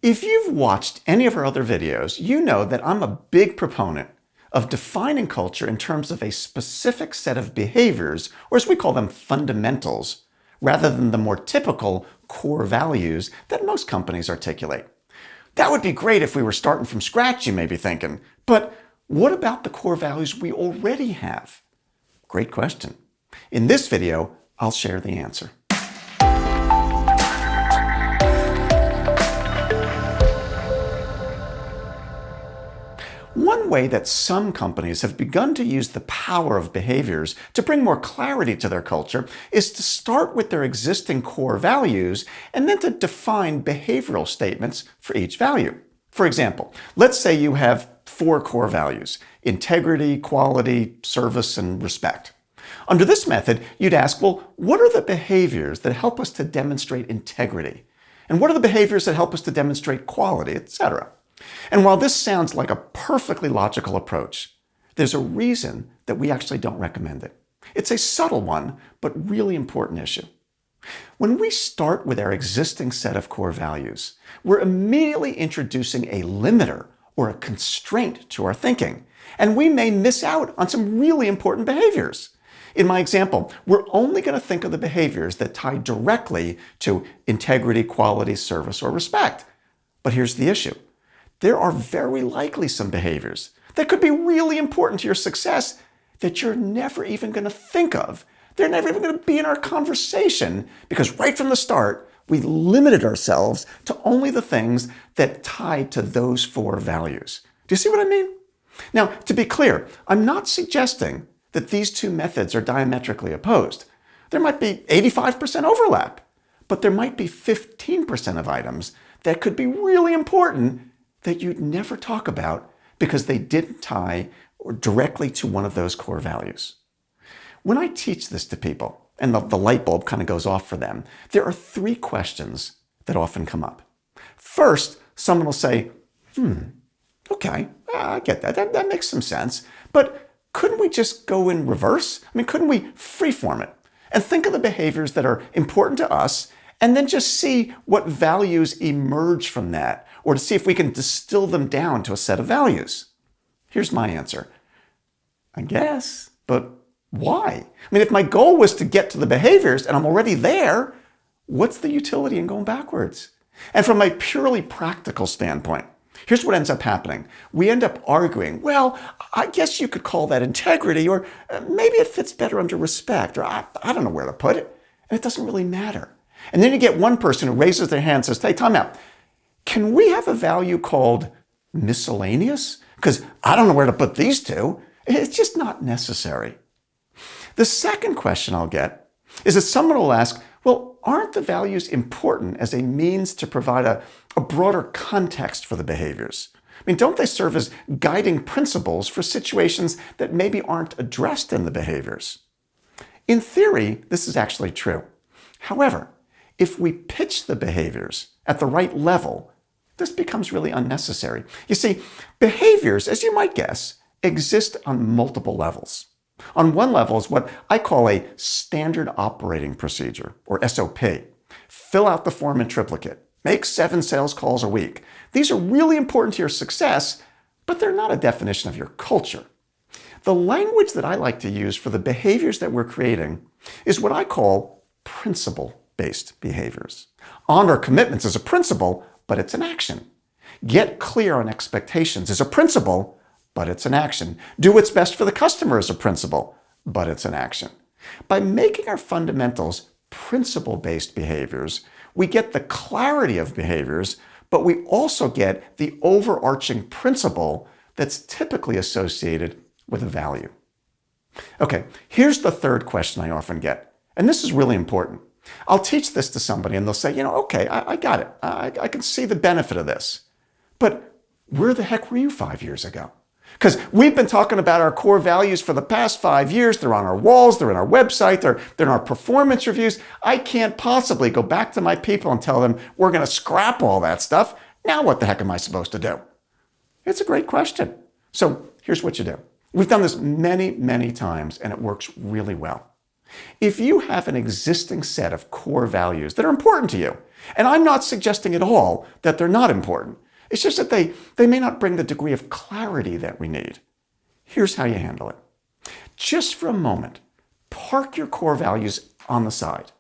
If you've watched any of our other videos, you know that I'm a big proponent of defining culture in terms of a specific set of behaviors, or as we call them, fundamentals, rather than the more typical core values that most companies articulate. That would be great if we were starting from scratch, you may be thinking, but what about the core values we already have? Great question. In this video, I'll share the answer. One way that some companies have begun to use the power of behaviors to bring more clarity to their culture is to start with their existing core values and then to define behavioral statements for each value. For example, let's say you have 4 core values: integrity, quality, service, and respect. Under this method, you'd ask, well, what are the behaviors that help us to demonstrate integrity? And what are the behaviors that help us to demonstrate quality, etc.? And while this sounds like a perfectly logical approach, there's a reason that we actually don't recommend it. It's a subtle one, but really important issue. When we start with our existing set of core values, we're immediately introducing a limiter or a constraint to our thinking, and we may miss out on some really important behaviors. In my example, we're only going to think of the behaviors that tie directly to integrity, quality, service, or respect. But here's the issue. There are very likely some behaviors that could be really important to your success that you're never even going to think of. They're never even going to be in our conversation because right from the start, we limited ourselves to only the things that tie to those 4 values. Do you see what I mean? Now, to be clear, I'm not suggesting that these 2 methods are diametrically opposed. There might be 85% overlap, but there might be 15% of items that could be really important that you'd never talk about because they didn't tie directly to one of those core values. When I teach this to people, and the light bulb kind of goes off for them, there are 3 questions that often come up. First, someone will say, okay, I get that. That makes some sense. But couldn't we just go in reverse? Couldn't we freeform it and think of the behaviors that are important to us and then just see what values emerge from that, or to see if we can distill them down to a set of values? Here's my answer. I guess, but why? If my goal was to get to the behaviors and I'm already there, what's the utility in going backwards? And from a purely practical standpoint, here's what ends up happening. We end up arguing, well, I guess you could call that integrity, or maybe it fits better under respect, or I don't know where to put it. And it doesn't really matter. And then you get one person who raises their hand and says, hey, time out. Can we have a value called miscellaneous? Because I don't know where to put these 2. It's just not necessary. The second question I'll get is that someone will ask, well, aren't the values important as a means to provide a broader context for the behaviors? Don't they serve as guiding principles for situations that maybe aren't addressed in the behaviors? In theory, this is actually true. However, if we pitch the behaviors at the right level, this becomes really unnecessary. You see, behaviors, as you might guess, exist on multiple levels. On one level is what I call a standard operating procedure, or SOP. Fill out the form in triplicate. Make 7 sales calls a week. These are really important to your success, but they're not a definition of your culture. The language that I like to use for the behaviors that we're creating is what I call principle-based behaviors. Honor commitments is a principle, but it's an action. Get clear on expectations is a principle, but it's an action. Do what's best for the customer is a principle, but it's an action. By making our fundamentals principle-based behaviors, we get the clarity of behaviors, but we also get the overarching principle that's typically associated with a value. Okay, here's the third question I often get, and this is really important. I'll teach this to somebody and they'll say, okay, I got it. I can see the benefit of this. But where the heck were you 5 years ago? Because we've been talking about our core values for the past 5 years. They're on our walls. They're in our website. They're in our performance reviews. I can't possibly go back to my people and tell them we're going to scrap all that stuff. Now what the heck am I supposed to do? It's a great question. So here's what you do. We've done this many, many times and it works really well. If you have an existing set of core values that are important to you, and I'm not suggesting at all that they're not important, it's just that they may not bring the degree of clarity that we need. Here's how you handle it. Just for a moment, park your core values on the side.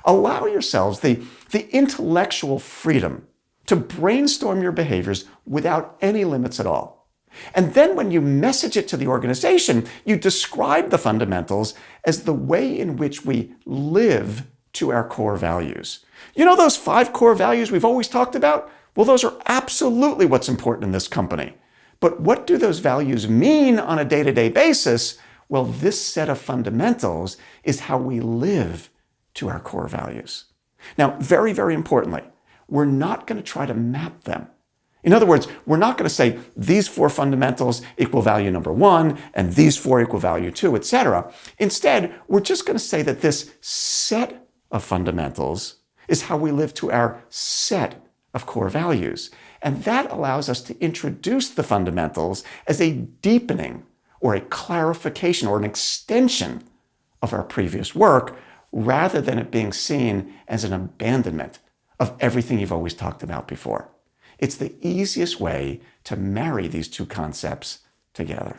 Allow yourselves the intellectual freedom to brainstorm your behaviors without any limits at all. And then when you message it to the organization, you describe the fundamentals as the way in which we live to our core values. You know those 5 core values we've always talked about? Well, those are absolutely what's important in this company. But what do those values mean on a day-to-day basis? Well, this set of fundamentals is how we live to our core values. Now, very, very importantly, we're not going to try to map them. In other words, we're not going to say these 4 fundamentals equal value number 1 and these 4 equal value 2, etc. Instead, we're just going to say that this set of fundamentals is how we live to our set of core values. And that allows us to introduce the fundamentals as a deepening or a clarification or an extension of our previous work, rather than it being seen as an abandonment of everything you've always talked about before. It's the easiest way to marry these 2 concepts together.